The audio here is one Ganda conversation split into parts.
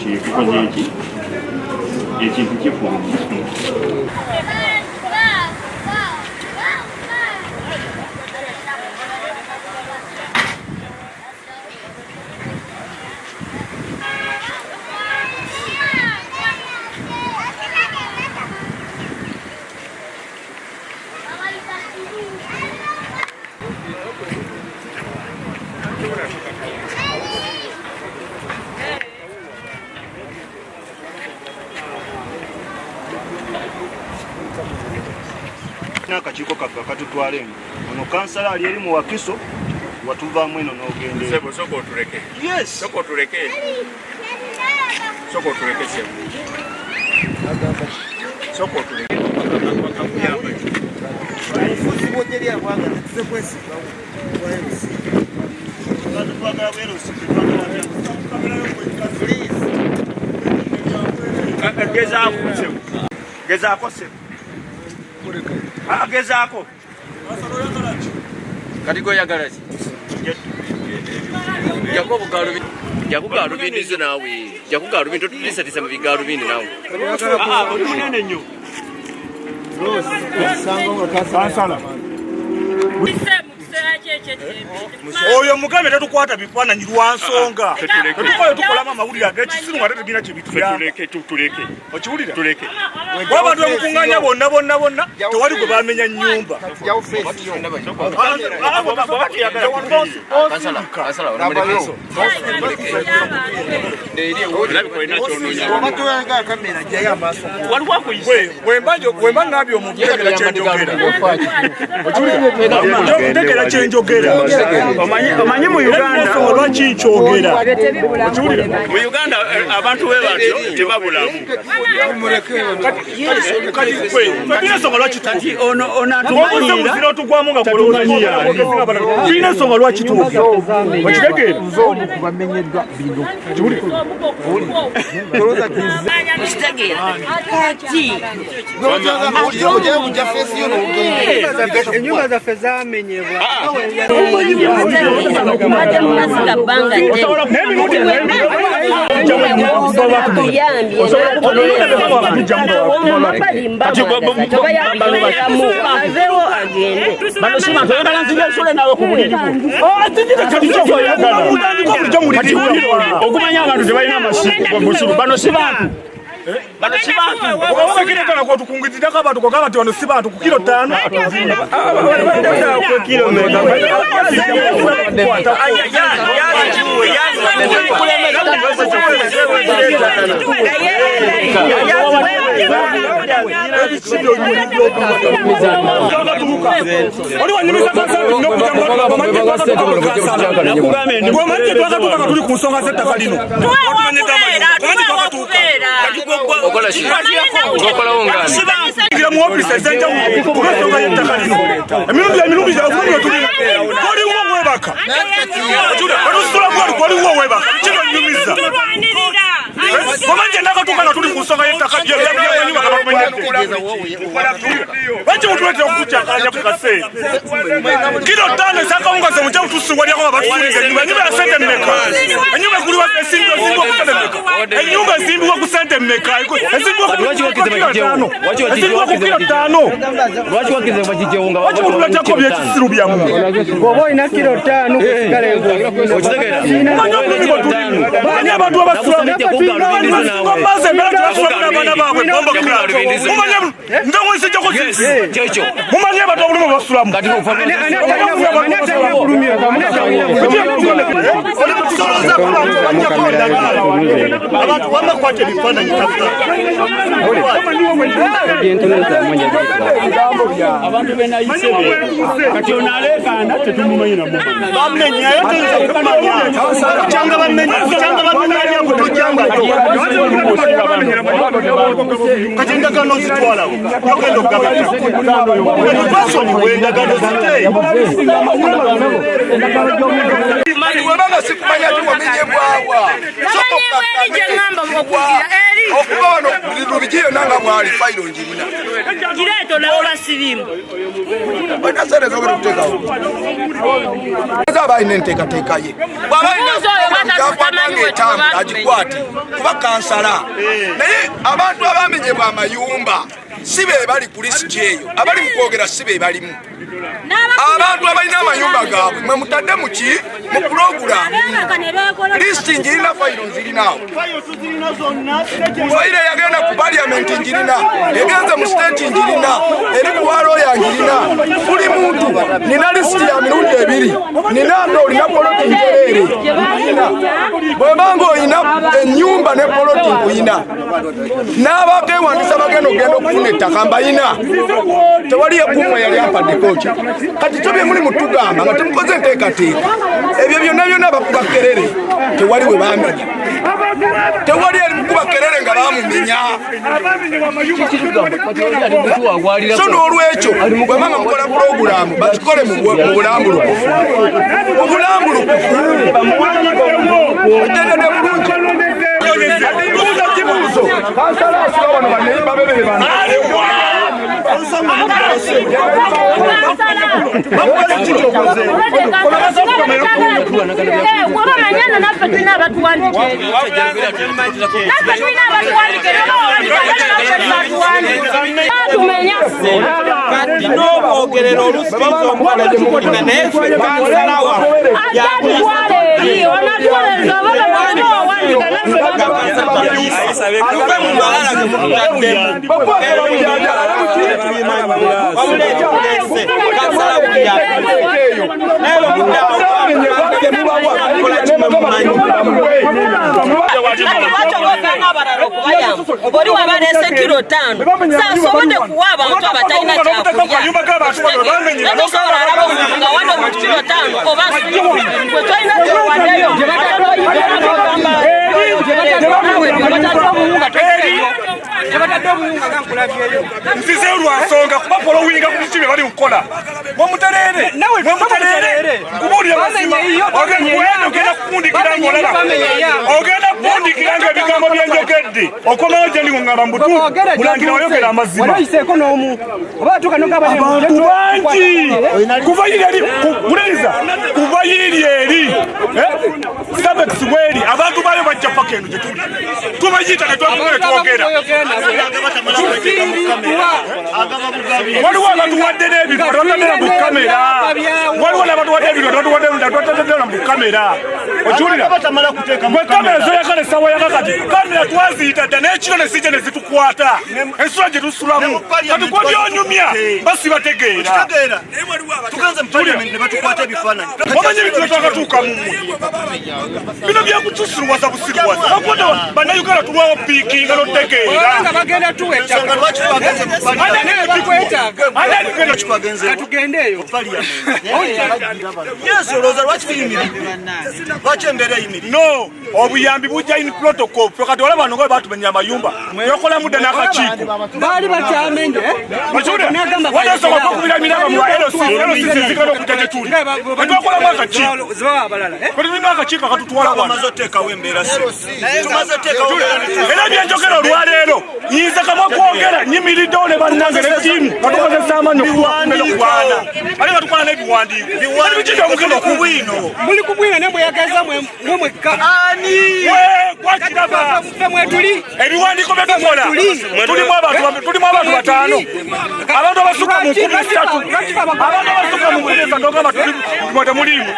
ekikoze eki ekintu kifulumya n'akakiiko kaffe akatutwala eno ono kansala ali eri mu Wakiso watuvaamu eno n'ogende Sebo soko otuleke. Yes. Soko otuleke. Soko otuleke sebo. Soko otuleke. Omufuzi bw'ogeri abwanga tuze kwesiga bwerusi. twagala bwerusi Gezaako sebo. Gezaako sebo. Gezaako. Kati goyagala ki? Yakobo galubindi. Yakugalubindi zo naawe. Yakugalubindi totulisatisa mu bigalubindi naawe. oli munene nnyo Kansala. oyo mugambe tetukwata bifaananyi lwa nsonga tetukoyo tukolamu amawulire ag'ekisiru nga tetugina kyebituyamba Tuleke. okiwulira Tuleke. w'abantu bemukuŋŋaanya bonna tewali gwe baamenya nnyumba Kansala onamulekeso. Obatuwenga kamera gyayo amaaso. bwemba ngambye omuntu tegera kyenjogera tegera kyenjogera Omanyi mu Uganda lwaki nkyogera okiwulira mu Uganda abantu be batyo tebabulamu. tulina ensonga lwaki Ono atumanyiira muzira otugwamu nga tulina ensonga lwaki tuwuga okitegeera Bamenyeddwa bino. Ennyumba zaffe zamenyebwa. Okumanya abantu tebalina amasimu bano si bantu. Bano si bantu. obakirekana kwotukungizidako abantu koga bati wano si bantu ku kilo 5 tuli ku nsonga z'ettaka lino Okola ki? Okolawo ngani? mu ofisi ez'enjawulo ku nsonga y'ettaka lino emirundi gyavumye tuli waliwo webaka batusitula gwali waliwo webaka kino nnyumiza omanje nakatuuka nga tuli ku nsonga y'ettaka ly'abanyuma kabamenyedde baki mutuletera okukucyakalanya ku kaseera kilo 5 esakawungaze mujja kutusiwalyako nga batusulinga ennyumba ya sente mmeka ennyumba eguliwa esimbiwa ku sente mmeka ennyumba ezimbiwa ku sente mmeka ezimbiwa ku kilo 5 Lwaki wakize bakijewo nga baki mutuletako byekisiru byammwe Bw'oba olina kilo 5 kusigala enkuba. okitegeera. Manya abantu abasulamu bamaze embeera tebasulamu n'abaana baabwe bomba kulato mumanye nga mwisijjako Kyekyo. mumanye abantu abulumu basulamu abantu wamakwata ebifaananyi Abantu benayise kati ono aleekaana tetumumanyiramu. bamenyayo kyanga bamenya kutujjangayo kati endagano zitwalawo yogenda okugabetwasonyiwe endagano ziteeyi webanga sikumanya ti wamenyebwawa okuba wano Rubigiyo nanga mwali fayiro njirina. Kireto nabo basirimu. Bana sere zogera kuteka. Zaba inenteka tekaye. Ajikwati kuba kansala naye abantu abamenye bwa mayumba sibe bali kulisi eyo abali mukwogera sibe balimu abantu abalina amayumba gaabwe mwe mutadde muki mu program listi njirina fayiro nzirinawo fayiro yagenda ku parliament njirina egenze mu state njirina eri ku waloya njirina buli muntu nina listi ya mirundi ebiri nina ndo olina poloti njerere bwebanga oyina ennyumba ne poloti nkuyina n'abakewandisa bagenda okugenda okufuna ettaka mbayina tewali ekumwe yali ampadde koki kati kyo bye muli mutugamba nga temukoze enteekateeka ebyo byonna byonna abakuba kerere tewali we bamenya tewali eri mukuba kerere nga bamumenya so n'olwekyo bwebanga mukola puroguramu bakikole mu bulambulukufu egende bulungi kibuuzo kansala asula wano baneyimba bebere bano Oli wabalese kilo 5 sasa sobode kuwa abantu abatalina kyakulya nga wano mu kilo 5 oba gwe tolina kyowaddeyo nzize olwansonga kuba polowinga ku kibe bali mukola mwemuterere kubuulira mazima ogenda kukundikira ng'olaba ogenda kukundikira ng'ebigambo byenjogedde okomawo gye ndi ng'amba mbutu mulangira wayogera amazima abantu bangi kuva yiri eri buliriza kuva yiri eri sabex bweri abantu bayo bajja paka eno gye tuli tubayita ne twogera waliwo abatuwadde n'ebintu batwatadera mu kamera waliwo n'abatuwadde ebintu batwatadera mu kamera okiwulira gwe kamera zoyagala essawa yakakati kamera twaziyita dda n'ekiro ne zijja ne zitukwata ensula gye tusulamu kati kwa byonyumya basi bategeera omanyi ebintu byetwakatuuka mumwe bino byakutusiruwaza busiruwaza bakwata bannayuganda tulwawo piikinga n'otegeera no obuyambi bujja in protocol kati olaba bano nga batumenya amayumba yokola mudde n'akakiiko baali bakyamenye wadasooka okukubira emiraba mu LC zigala okujja gye tuli netwakolamu akakiiko tulina akakiiko akatutwala wano era byenjogera olwaleero nyinza kamwe kwogera nyimiriddewo ne bannange ne ttiimu nga tukozesa amaanyi okugwana ate nga tukola n'ebiwandiiko ali bikijja omugenda okubwino muli ku bwino ne mweyagaza mwe mwekka gwakiraba mwetuli ebiwandiiko bye tukola tulimu abantu bataano abantu abasuka mu 13 abantu abasuka mu 13 ogamba mwe temulimu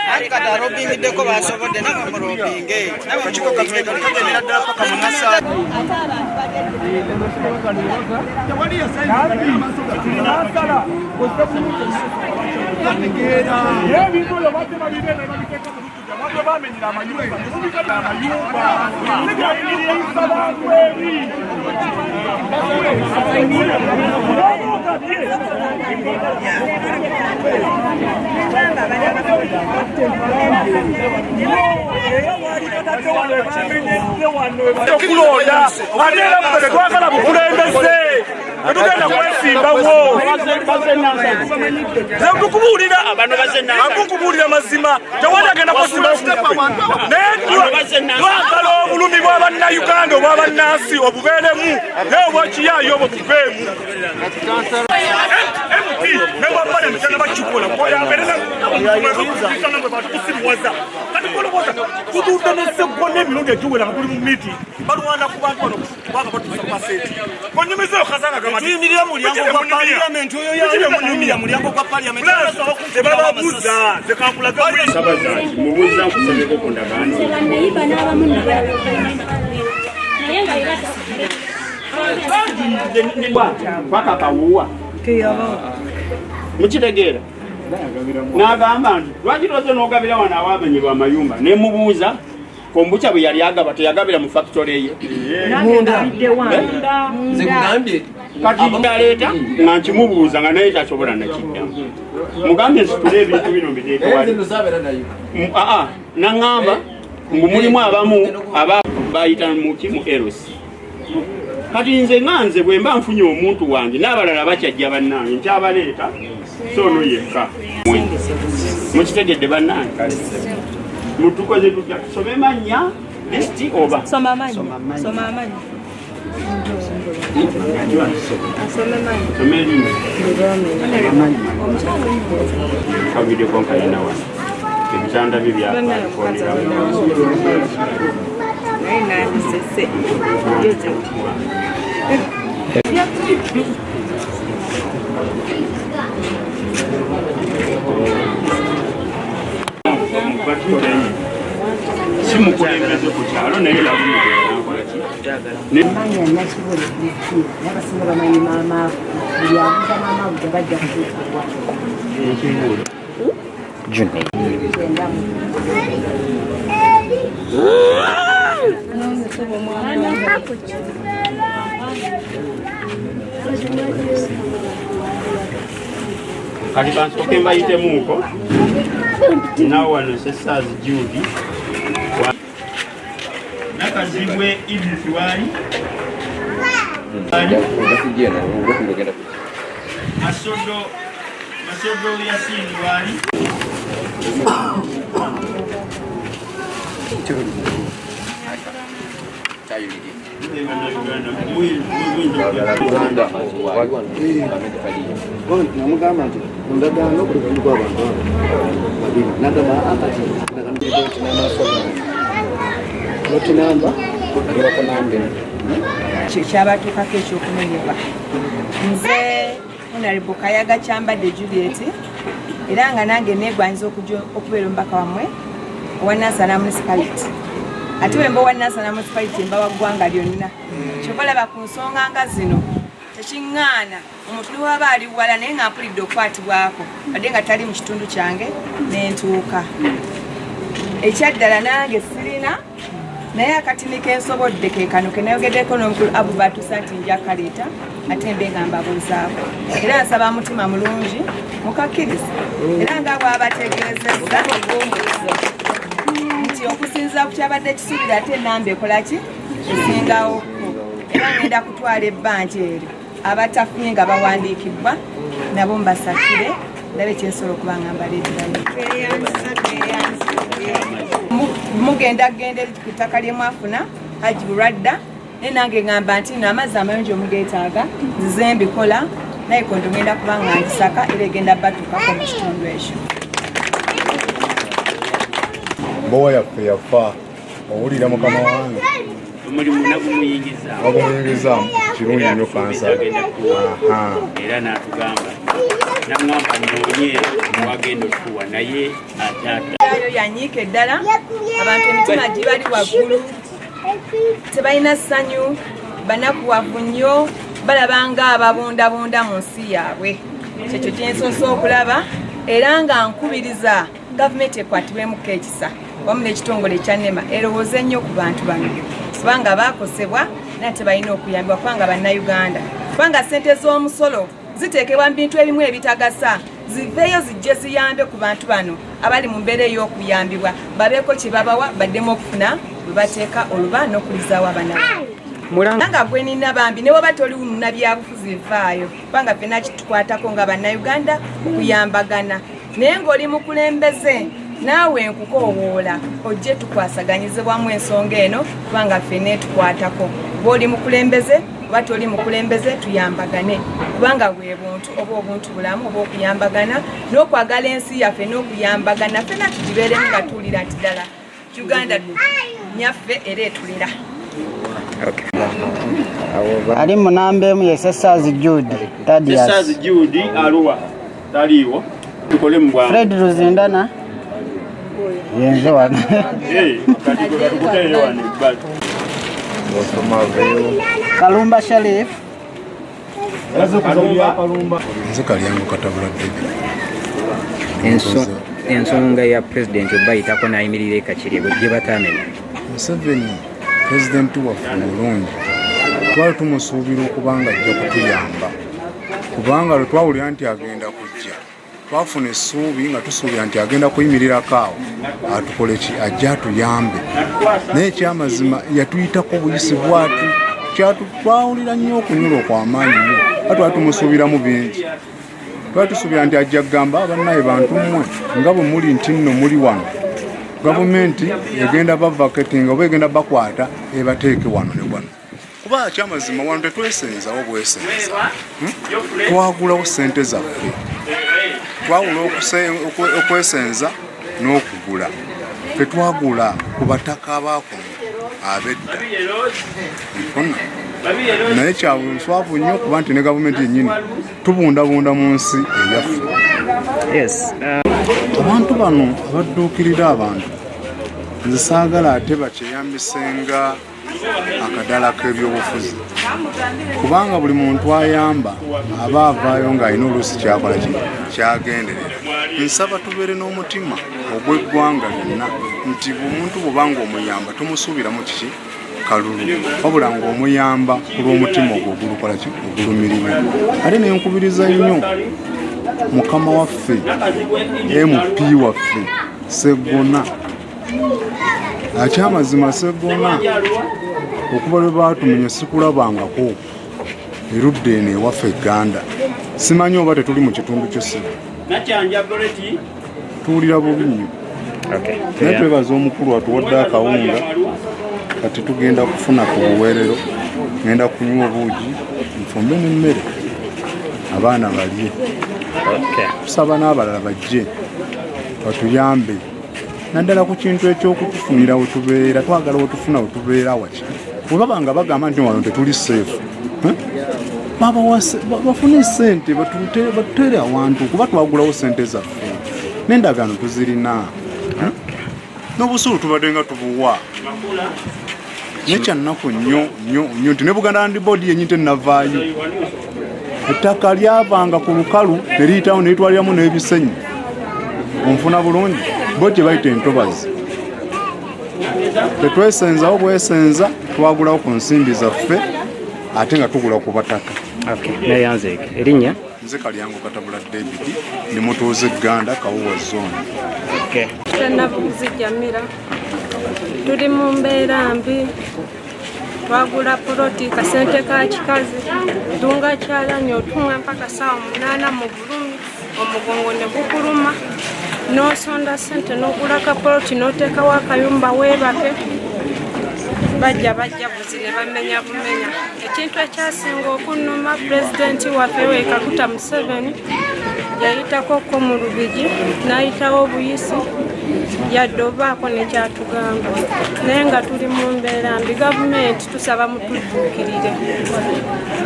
robingiddeko basobodde nakamurobinge nakiko kagemera ddala paka munasa okulonda ate era twagala bukulembeze Tugenda kwesimbawo. Akukubuulira mazima. Tewali agenda kusimba. Twagala obulumi bw'Abannayuganda obw'abannansi obubeeremu naye obw'ekiyaayo obwo buveemu. MP member of parliament yana bakikola koyambere kusimuwaza kati koloboza kutuuta n'esseggona emirundi egiwera nga tuli mu miti balwana ku bantu bano kubanga batuusa pasenti konyumizeyo kazanga tuyimirira mulyango gwa parliament oyo yamunyumira mulyango gwa parliament tebababuuza zekankulaga Sabazanti mubuuza nkusabeko ku ndagaano paka kawuwa mukitegeera n'agamba nti lwaki toze n'ogabira wano awaamenyerwa amayumba ne mubuuza kombucha bwe yali agaba teyagabira mu factory ye kati aleeta nga nkimubuuza nga naye kyasobola nakiddamu mugambye nsitule ebintu bino mbiteekewali naŋŋamba ngu mulimu abamu aba bayita muki mu erosi kati nze nga nze bwe mba nfunye omuntu wange n'abalala bakyajja bannange nkyabaleeta so ono yekka mukitegedde bannange mutukoze tutya tusome mannya listi oba soma amanyi some erimu kawidde konkayinawa ebitanda bye byakoneramu si mukulembeze ku kyalo naye kati bansooke mbayitemuuko nawe wano sesaazi Judy nakazibwe Idris wali masodo Yasini wali namugamba nti ndagaano buli bantu bw'abantu babiri nagamba akati notinamba abakonambe kyabatuukako ekyokumenyebwa nze honorable Kayaga Kyambadde Juliet era nga nange neegwanyiza okubeera omubaka wammwe owa Nansana municipality ate wemba owa Nansana municipality mba wa ggwanga lyonna kyova laba ku nsonga nga zino tekiŋŋaana omuntu niwaba ali wala naye nga mpulidde okukwatibwako badde nga tali mu kitundu kyange n'entuuka ekyaddala nange sirina naye akatini kensobodde kekano kenayogeddeko n'omukulu Abubatusa nti nja kaleeta ate mbe nga mbabuuzaako era nsaba mutima mulungi mukakkiriza era nga bwabategerezezza nti okusinziira ku kyabadde kisuubira ate enamba ekolaki esingawo era ngenda kutwala ebbanja eryo abatafunye nga bawandiikibbwa nabo mbasakire ndabe ekyensobola okuba nga mbaleeterayo mugenda kugenda ku ttaka lye mwafuna Haji Buradda naye nange ngamba nti n'amazzi amayonjo mugeetaaga nzize mbikola naye kondo ngenda kuba nga ngisaka era egenda batuukako mu kitundu ekyo mbowa yaffe yafa owulira mukama wange omulimu nagumuyingizaamu kirungi nnyo kansa era n'atugamba naŋŋamba nnoonye wagenda okuwa naye ayo yanyiika eddala abantu emitima gibali waggulu tebalina ssanyu banakuwavu nnyo balabanga ababundabunda mu nsi yaabwe kyekyo kyensoose okulaba era nga nkubiriza gavumenti ekwatibwemuko ekisa wamu n'ekitongole ekya NEMA erowooze nnyo ku bantu bano kubanga baakosebwa naye tebalina okuyambibwa kubanga bannayuganda kubanga ssente z'omusolo ziteekebwa mu bintu ebimu ebitagasa ziveeyo zijje ziyambe ku bantu bano abali mu mbeera ey'okuyambibwa babeeko kye babawa baddemu okufuna bwe bateeka oluba n'okulizaawo abanaku nga gwe nina bambi ne waba toli munnabyabufuzi vaayo kubanga ffenna kitukwatako nga bannayuganda okuyambagana naye ng'oli mukulembeze naawe nkukoowoola ojje tukwasaganyizibwamu ensonga eno kubanga ffenna etukwatako bw'oli mukulembeze oba toli mukulembeze tuyambagane kubanga bwe buntu oba obuntu bulamu oba okuyambagana n'okwagala ensi yaffe n'okuyambagana ffenna tugibeeremu nga tuwulira nti ddala uganda nyaffe era etulira. Ali munambemu ye Sesazi Jude Thaddeus. Sesazi Jude aluwa taliwo tukole mbwa Fred Ruzindana yenzo wana kati tukutele wana bali Kalumba Sharif Kalumba nze Kalyango Katabula David. Ensonga ya President bayitako nayimirira ekakiri gye batamenya. Museveni pulezidenti waffe omulungi twali tumusuubira okubanga ajja kutuyamba kubanga lwe twawulira nti agenda kujja twafuna essuubi nga tusuubira nti agenda kuyimirirako awo atukole ki ajja atuyambe naye ekyamazima yatuyitako buyisi bwatu twawulira nnyo okunyula okw'amaanyi nnyo nga twali tumusuubiramu bingi twali tusuubira nti ajja kugamba abannaye bantu mmwe nga bwe muli nti nno muli wano gavumenti egenda bavaketinga oba egenda bakwata ebateeke wano ne wano kuba kyamazima wano tetwesenzawo bwesenza twagulawo ssente zaffe twawula okwesenza n'okugula tetwagula ku bataka abakono abedda mpona naye kyabuswavu nnyo kuba nti ne gavumenti yennyini tubundabunda mu nsi eyaffe. Abantu bano abadduukirira abantu nze saagala ate bakyeyambisenga akadala k'ebyobufuzi kubanga buli muntu ayamba aba avaayo ng'alina oluusi kyakola kyagenderera. Nsaba tubeere n'omutima ogw'eggwanga lyonna nti omuntu bw'obanga omuyamba tumusuubiramu kiki kalulu wabula ng'omuyamba ku lw'omutima ogwo ogulukola ki ogulumirirwa. Ate nenkubiriza nnyo mukama waffe MP waffe Sseggona akyamazima Sseggona okuba lwe baatumenya sikulabangako erudda eno ewaffe Uganda simanyi oba tetuli mu kitundu ky'essimu tuwulira bubi nnyo naye twebaza omukulu atuwadde akawunga kati tugenda kufuna ku buweerero ngenda kunywa obuugi nfumbe n'emmere abaana balye. Tusaba n'abalala bajje batuyambe naddala ku kintu ekyokutufunira we tubeera twagala we tufuna we tubeera waki bwe babanga bagamba nti wano tetuli seefu bafune ssente batutere awantu kuba twagulawo ssente zaffe n'endagaano tuzirina n'obusuulu tubadde nga tubuwa nekyannaku nnyo nti ne Buganda Land Board yennyini tennavaayo ettaka lyavanga ku lukalu ne liyitawo ne litwaliramu n'ebisenyi onfuna bulungi bo gye bayita entobazi tetwesenzawo bwesenza twagulawo ku nsimbi zaffe ate nga tugula ku bataka. Erinnya nze Kalyango Katabula David ndi mutuuze Uganda Kawuwa zone. Nabuzi Jamira tuli mu mbeera mbi twagula poloti kasente ka kikazi dunga kyalanya otumwa mpaka saa 8 mu Bulumi omugongo ne bukuluma n'osonda sente n'ogula ka poloti n'oteekawo akayumba weebake bajja buzi ne bamenya bumenya. Ekintu ekyasinga okunnuma pulezidenti waffe we Kaguta Museveni yayitako ko mu Lubigi n'ayitawo obuyisi yadde obaako nekyatugamba naye nga tuli mu mbeera mbi. Gavumenti tusaba mutudduukirire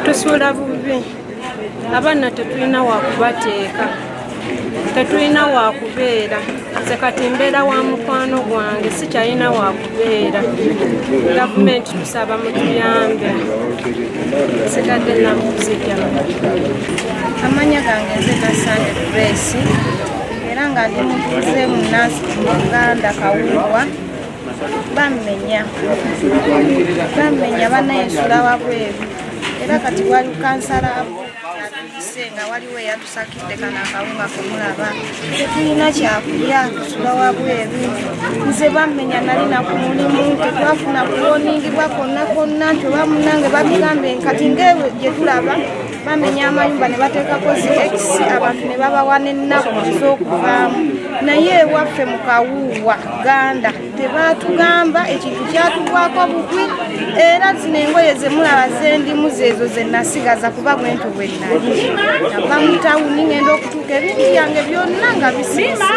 tusuula bubi abaana tetulina wakubateeka tetulina wakubeera nze kati mbeera wa mukwano gwange sikyalina wakubeera. Gavumenti tusaba mutuyambe sigadde nakuzijja. Amanya gange nze Nasande Grace era nga ndi mutuuze mu Uganda Kawuwa bamenya bannayensula wabweru era kati wali kansala atuyise nga waliwo eyatusakidde kana akawunga kumulaba tetulina kyakulya tusula wabweru nze bammenya nalina ku mulimu tetwafuna kuloningibwa konna nti oba munange babigambe kati ngewe gye tulaba bamenya amayumba ne bateekako zi abantu ne babawa n'ennaku ez'okuvaamu naye ewaffe mu Kawuuwa Ganda tebaatugamba ekintu kyatugwako bugwi era zino engoye ze mulaba zendimu zeezo ze nasigaza kuba bwentu bwe nnali nava mu tawuni ngenda okutuuka ebintu byange byonna nga bisiise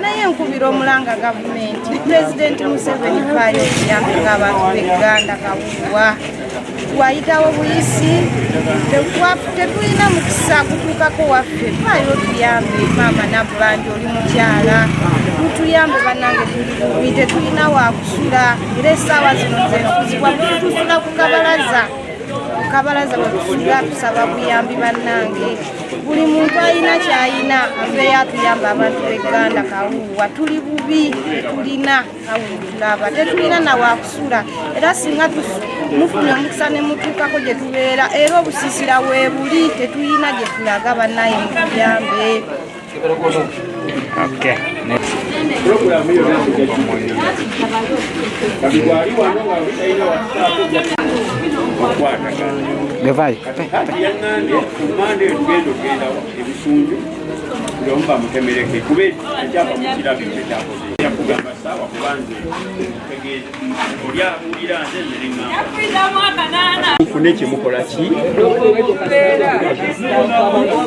naye nkubira omulanga gavumenti Pulezidenti Museveni faayo okuyambe ng'abantu b'egganda Kawuuwa wayitawo buyisi tetulina mukisa gutuukako waffe faayo tuyambe maama Nabbanja oli mukyala mutuyambe bannange tuli bubi tetulina wakusula era essaawa zino zenfuzibwa tusula ku kabalaza bwetusula tusaba buyambi bannange buli muntu alina kyayina aveeyo atuyamba abantu b'egganda Kawuuwa tuli bubi tetulina kawulaba tetulina nawakusula era singa mufuna omukisa ne mutuukako gye tubeera era obusiisira weebuli tetulina gye tulaga bannaye mutuyambe. Okay. Programu hiyo Gavai. Kuomba mtemeleke kube chapa mukira biche chako yakugamba sawa kubanze ulira nzeneringa kuneche mukola ki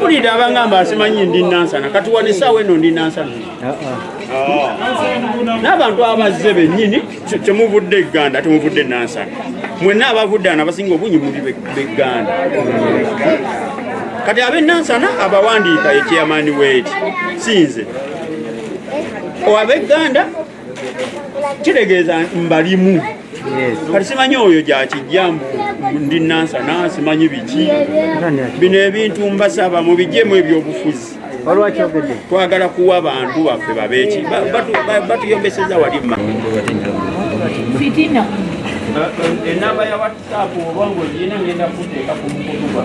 kulira abangamba asimanyi ndi nansana kati wani sawa eno ndi nansana n'abantu abazze bennyini temuvudde Uganda temuvudde nansana mwenna abavudde abasinga obunyi muli b'Uganda kati abenansana abawandiika ekyamani weeti sinze owab'Uganda kitegeeza mbalimu kati simanyi oyo gyakijja ndi nansana simanyi biki bino ebintu mbasaba mubijjemu ebyobufuzi twagala kuwa abantu baffe babeeki batuyombeseza wali enamba ya WhatsApp obongo yina ngenda kuteeka ku mukutuba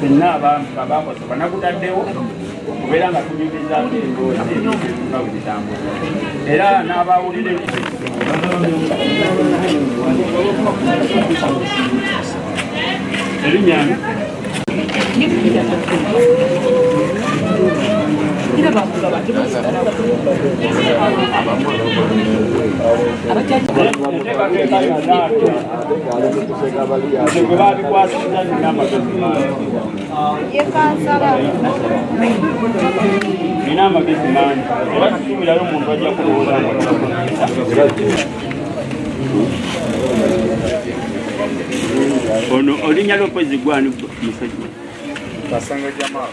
fenna abantu abakosoba nakutaddewo okubeera nga tunyumiza endoozi nga bwezitambuza era n'abawulire erinyami nina amagezi mangi era tusuubirayo omuntu ajja kulowooza ono olinnya Lopezi gwani musajja Kasanga Jamaa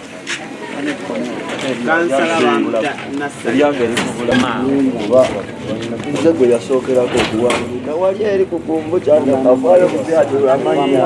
Nzego yasookerako okuwandiika wali eri ku kumbo kyana avaayo mu byatu amanyi